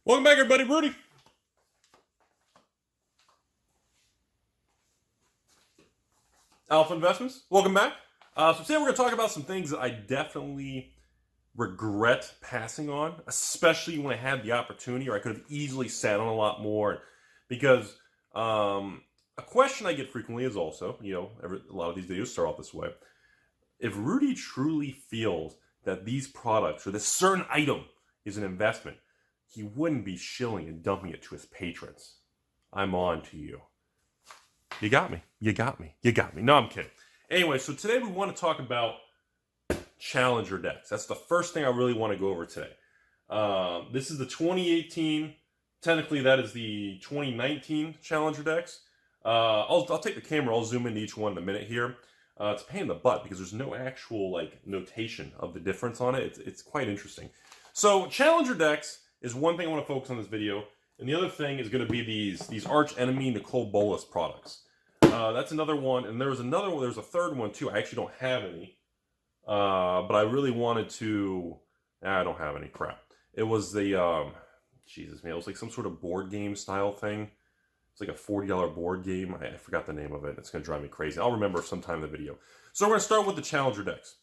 Welcome back, everybody. Rudy. Alpha Investments. Welcome back. So today we're going to talk about some things that I definitely regret passing on, especially when I had the opportunity, or I could have easily sat on a lot more. Because a question I get frequently is also, a lot of these videos start off this way. If Rudy truly feels that these products or this certain item is an investment, he wouldn't be shilling and dumping it to his patrons. I'm on to you. You got me. You got me. You got me. No, I'm kidding. Anyway, so today we want to talk about Challenger decks. That's the first thing I really want to go over today. This is the 2018. Technically, that is the 2019 Challenger decks. I'll take the camera. I'll zoom into each one in a minute here. It's a pain in the butt because there's no actual notation of the difference on it. It's quite interesting. So Challenger decks is one thing I want to focus on this video, and the other thing is going to be these Archenemy Nicole Bolas products. That's another one, and there's another one. There's a third one too. I actually don't have any, but I really wanted to. I don't have any. Crap. It was the Jesus man. It was like some sort of board game style thing. It's like a $40 board game. I forgot the name of it. It's going to drive me crazy. I'll remember sometime in the video. So we're going to start with the Challenger decks.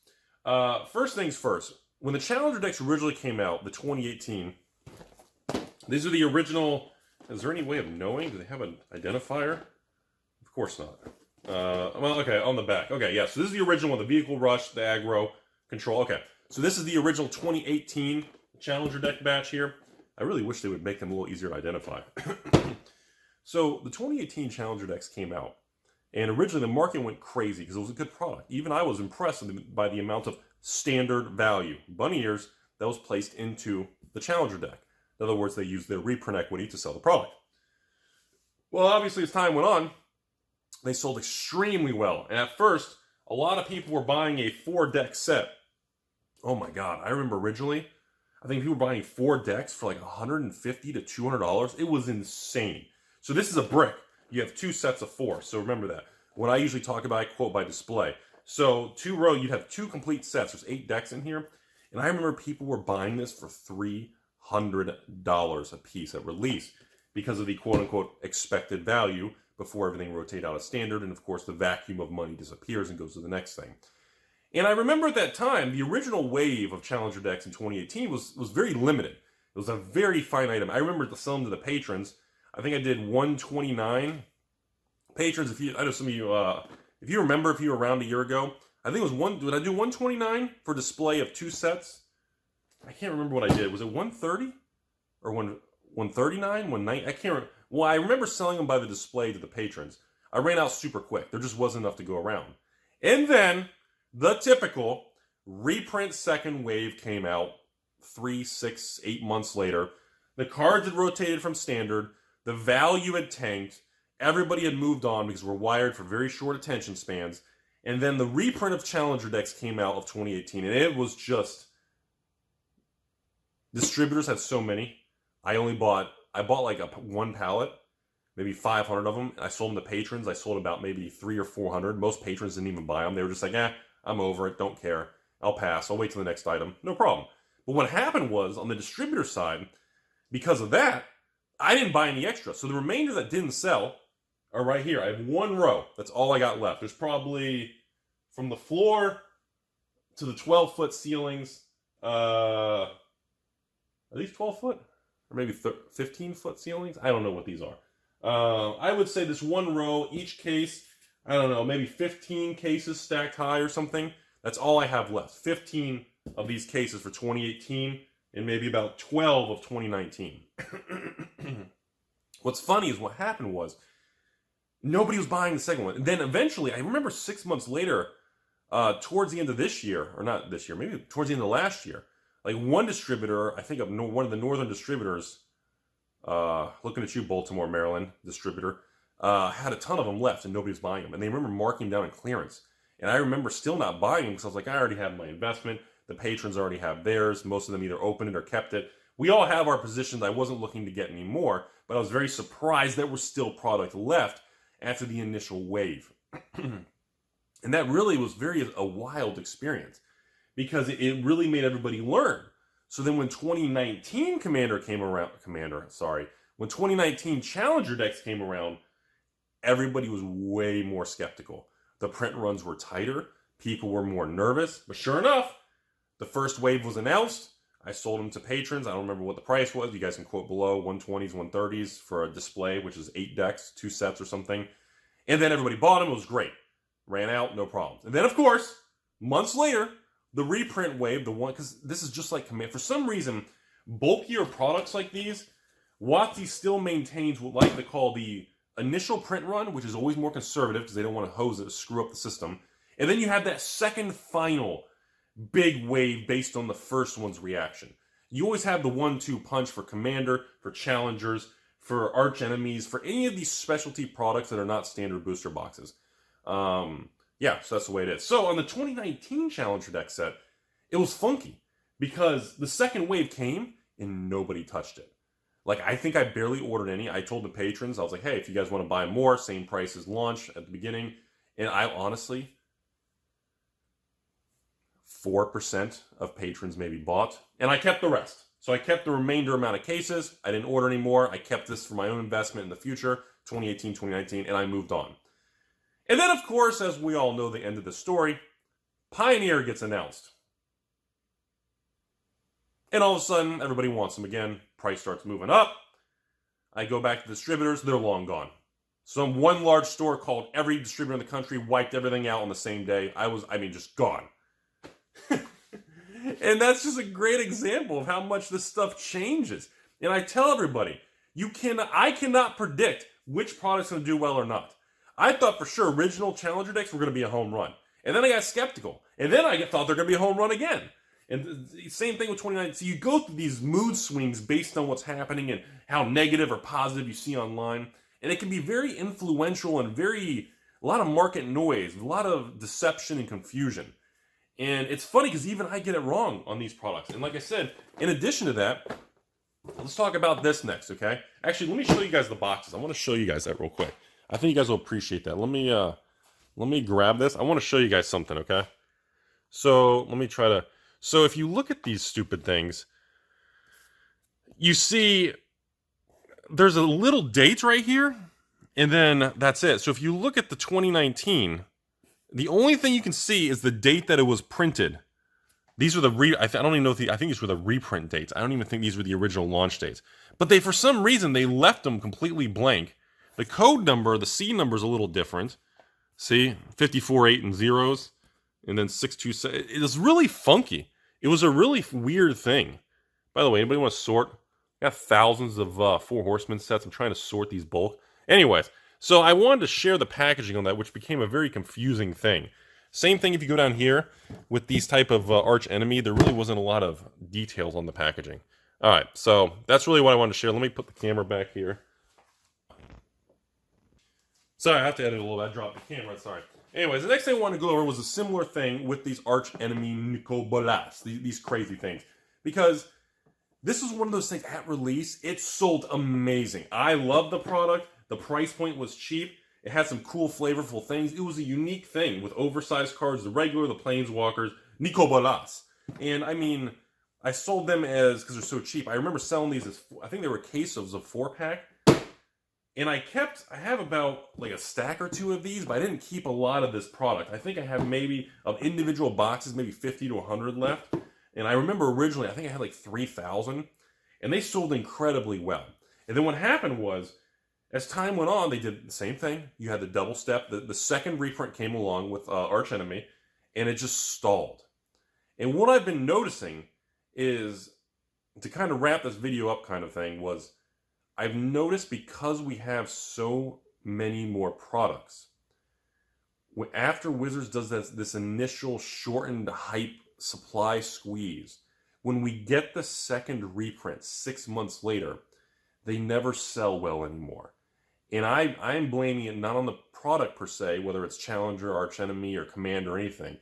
First things first. When the Challenger decks originally came out, the 2018. These are the original. Is there any way of knowing? Do they have an identifier? Of course not. Well, okay, on the back. Okay, yeah, so this is the original one. The Vehicle Rush, the Aggro, Control. Okay, so this is the original 2018 Challenger deck batch here. I really wish they would make them a little easier to identify. So the 2018 Challenger decks came out. And originally the market went crazy because it was a good product. Even I was impressed by the amount of standard value, bunny ears, that was placed into the Challenger deck. In other words, they used their reprint equity to sell the product. Well, obviously, as time went on, they sold extremely well. And at first, a lot of people were buying a 4-deck set. Oh my God. I remember originally, I think people were buying 4 decks for like $150 to $200. It was insane. So this is a brick. You have 2 sets of 4. So remember that. When I usually talk about, I quote by display. So 2 row, you'd have 2 complete sets. There's 8 decks in here. And I remember people were buying this for $300 a piece at release because of the quote-unquote expected value before everything rotated out of standard, and of course the vacuum of money disappears and goes to the next thing. And I remember at that time, the original wave of Challenger decks in 2018 was very limited. It was a very fine item. I remember selling to the patrons. I think I did 129. Patrons, I know some of you, if you remember, if you were around a year ago, I think it was did I do 129 for display of 2 sets? I can't remember what I did. Was it 130 or 139? 190? I can't remember. Well, I remember selling them by the display to the patrons. I ran out super quick. There just wasn't enough to go around. And then the typical reprint second wave came out 3, 6, 8 months later. The cards had rotated from standard. The value had tanked. Everybody had moved on because we're wired for very short attention spans. And then the reprint of Challenger decks came out of 2018. And it was just... Distributors had so many. I bought like 1 pallet, maybe 500 of them. I sold them to patrons. I sold about maybe 300 or 400. Most patrons didn't even buy them. They were just like, I'm over it. Don't care. I'll pass. I'll wait till the next item. No problem. But what happened was, on the distributor side, because of that, I didn't buy any extra. So the remainder that didn't sell are right here. I have 1 row. That's all I got left. There's probably, from the floor to the 12-foot ceilings, are these 12-foot? Or maybe 15-foot ceilings? I don't know what these are. I would say this 1 row, each case, I don't know, maybe 15 cases stacked high or something. That's all I have left. 15 of these cases for 2018 and maybe about 12 of 2019. What's funny is what happened was nobody was buying the second one. And then eventually, I remember 6 months later, towards the end of this year, or not this year, maybe towards the end of last year, like one distributor, I think of one of the northern distributors, looking at you, Baltimore, Maryland distributor, had a ton of them left and nobody was buying them. And they remember marking down in clearance. And I remember still not buying them because I was like, I already have my investment. The patrons already have theirs. Most of them either opened it or kept it. We all have our positions. I wasn't looking to get any more, but I was very surprised there was still product left after the initial wave. And that really was a wild experience because it really made everybody learn. So then when 2019 when 2019 Challenger decks came around, everybody was way more skeptical. The print runs were tighter. People were more nervous. But sure enough, the first wave was announced. I sold them to patrons. I don't remember what the price was. You guys can quote below, 120s, 130s for a display, which is 8 decks, 2 sets or something. And then everybody bought them. It was great. Ran out, no problems. And then, of course, months later, the reprint wave, the one, because this is just like Command. For some reason, bulkier products like these, WotC still maintains what like to call the initial print run, which is always more conservative because they don't want to hose it to screw up the system. And then you have that second final big wave based on the first one's reaction. You always have the 1-2 punch for Commander, for Challengers, for Archenemies, for any of these specialty products that are not standard booster boxes. Yeah, so that's the way it is. So on the 2019 Challenger deck set, it was funky because the second wave came and nobody touched it. Like, I think I barely ordered any. I told the patrons, I was like, hey, if you guys want to buy more, same price as launch at the beginning. And I honestly, 4% of patrons maybe bought. And I kept the rest. So I kept the remainder amount of cases. I didn't order any more. I kept this for my own investment in the future, 2018, 2019, and I moved on. And then, of course, as we all know the end of the story, Pioneer gets announced. And all of a sudden, everybody wants them again. Price starts moving up. I go back to distributors. They're long gone. Some one large store called every distributor in the country, wiped everything out on the same day. Just gone. And that's just a great example of how much this stuff changes. And I tell everybody, I cannot predict which product's going to do well or not. I thought for sure original Challenger decks were going to be a home run. And then I got skeptical. And then I thought they're going to be a home run again. And the same thing with 2019. So you go through these mood swings based on what's happening and how negative or positive you see online. And it can be very influential and a lot of market noise, a lot of deception and confusion. And it's funny because even I get it wrong on these products. And like I said, in addition to that, let's talk about this next, okay? Actually, let me show you guys the boxes. I want to show you guys that real quick. I think you guys will appreciate that. Let me grab this. I want to show you guys something, okay? So so if you look at these stupid things, you see there's a little date right here, and then that's it. So if you look at the 2019, the only thing you can see is the date that it was printed. These were I don't even know I think these were the reprint dates. I don't even think these were the original launch dates. But for some reason, they left them completely blank. The code number, the C number is a little different. See, 54, 8, and zeros, and then 627. It was really funky. It was a really weird thing. By the way, anybody want to sort? I got thousands of 4 Horsemen sets. I'm trying to sort these bulk. Anyways, so I wanted to share the packaging on that, which became a very confusing thing. Same thing if you go down here with these type of Archenemy. There really wasn't a lot of details on the packaging. All right, so that's really what I wanted to share. Let me put the camera back here. Sorry, I have to edit a little bit. I dropped the camera, sorry. Anyways, the next thing I wanted to go over was a similar thing with these Archenemy Nicobolas, these crazy things. Because this is one of those things at release, it sold amazing. I love the product. The price point was cheap. It had some cool, flavorful things. It was a unique thing with oversized cards, the regular, the Planeswalkers, Nicobolas. And I mean, I sold them because they're so cheap. I remember selling these as, I think they were cases of 4-pack. And I have about like a stack or 2 of these, but I didn't keep a lot of this product. I think I have maybe, of individual boxes, maybe 50 to 100 left. And I remember originally, I think I had like 3,000. And they sold incredibly well. And then what happened was, as time went on, they did the same thing. You had the double step. The second reprint came along with Archenemy, and it just stalled. And what I've been noticing is, to kind of wrap this video up kind of thing, was I've noticed because we have so many more products, after Wizards does this initial shortened hype supply squeeze, when we get the second reprint 6 months later, they never sell well anymore. And I'm blaming it not on the product per se, whether it's Challenger, Archenemy, or Commander or anything.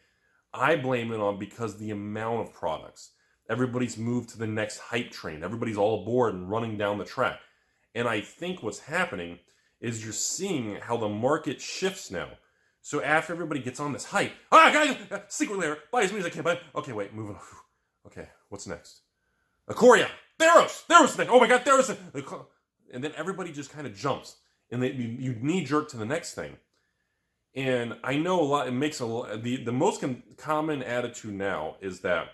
I blame it on because the amount of products. Everybody's moved to the next hype train. Everybody's all aboard and running down the track. And I think what's happening is you're seeing how the market shifts now. So after everybody gets on this hype, guys, secret lair, buy as many as I can buy. Okay, wait, moving on. Okay, what's next? Ikoria, Theros, thing. Oh my God, Theros. And then everybody just kind of jumps, and you knee jerk to the next thing. And I know a lot. It makes a lot. The most common attitude now is that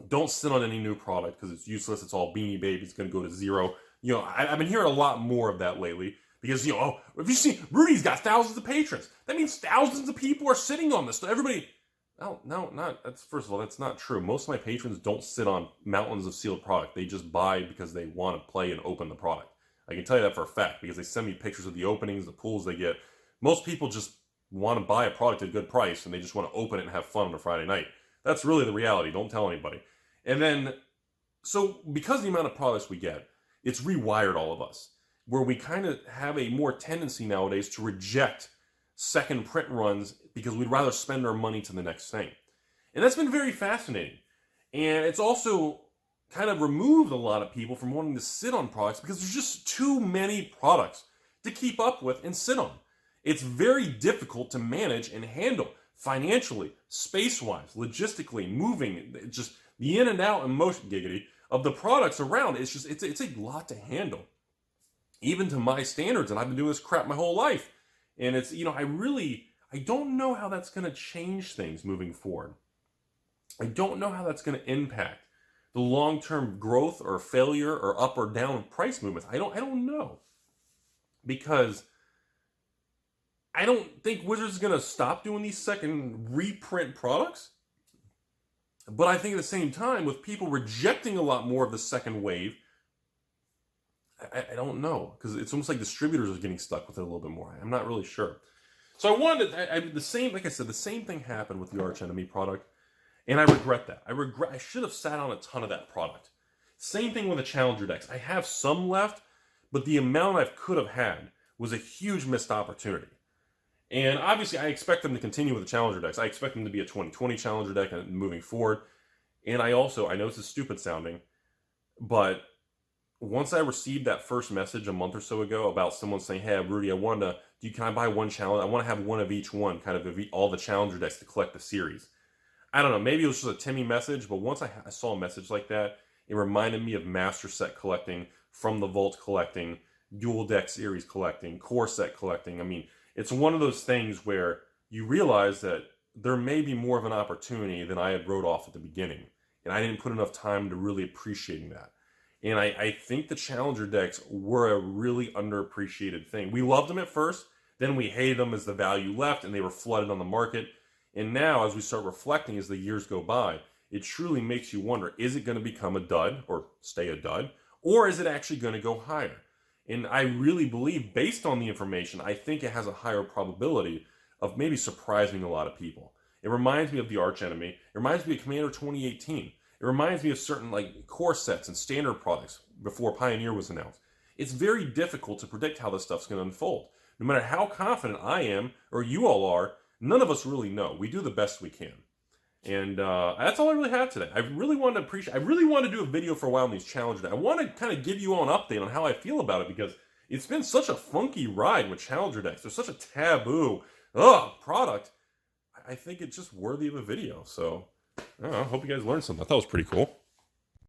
don't sit on any new product because it's useless. It's all Beanie Baby. It's going to go to zero. You know, I've been hearing a lot more of that lately because, you know, oh, if you see Rudy's got thousands of patrons, that means thousands of people are sitting on this. So everybody, that's first of all, that's not true. Most of my patrons don't sit on mountains of sealed product. They just buy because they want to play and open the product. I can tell you that for a fact because they send me pictures of the openings, the pools they get. Most people just want to buy a product at a good price and they just want to open it and have fun on a Friday night. That's really the reality. Don't tell anybody. And then, so because of the amount of products we get, it's rewired all of us, where we kind of have a more tendency nowadays to reject second print runs because we'd rather spend our money to the next thing. And that's been very fascinating. And it's also kind of removed a lot of people from wanting to sit on products because there's just too many products to keep up with and sit on. It's very difficult to manage and handle financially, space-wise, logistically, moving, just the in and out and motion giggity of the products around. It's a lot to handle, even to my standards. And I've been doing this crap my whole life. And it's, you know, I don't know how that's going to change things moving forward. I don't know how that's going to impact the long-term growth or failure or up or down price movements. I don't know, because I don't think Wizards is going to stop doing these second reprint products. But I think at the same time, with people rejecting a lot more of the second wave, I don't know, because it's almost like distributors are getting stuck with it a little bit more. I'm not really sure. So I wanted the same, like I said, the same thing happened with the Archenemy product, and I regret that. I should have sat on a ton of that product. Same thing with the Challenger decks. I have some left, but the amount I could have had was a huge missed opportunity. And obviously, I expect them to continue with the Challenger decks. I expect them to be a 2020 Challenger deck and moving forward. And I know this is stupid sounding, but once I received that first message a month or so ago about someone saying, "Hey, Rudy, can I buy one challenge? I want to have one of each one, kind of all the Challenger decks to collect the series." I don't know, maybe it was just a Timmy message, but once I saw a message like that, it reminded me of Master Set collecting, From the Vault collecting, Dual Deck Series collecting, Core Set collecting. I mean, it's one of those things where you realize that there may be more of an opportunity than I had wrote off at the beginning. And I didn't put enough time to really appreciating that. And I think the Challenger decks were a really underappreciated thing. We loved them at first, then we hated them as the value left and they were flooded on the market. And now, as we start reflecting as the years go by, it truly makes you wonder, is it going to become a dud or stay a dud? Or is it actually going to go higher? And I really believe, based on the information, I think it has a higher probability of maybe surprising a lot of people. It reminds me of the Archenemy. It reminds me of Commander 2018. It reminds me of certain like core sets and standard products before Pioneer was announced. It's very difficult to predict how this stuff's going to unfold. No matter how confident I am or you all are, none of us really know. We do the best we can. And that's all I really have today. I really wanted to do a video for a while on these Challenger decks. I want to kind of give you all an update on how I feel about it, because it's been such a funky ride with Challenger decks. They're such a taboo product. I think it's just worthy of a video. So, I don't know, I hope you guys learned something. I thought it was pretty cool.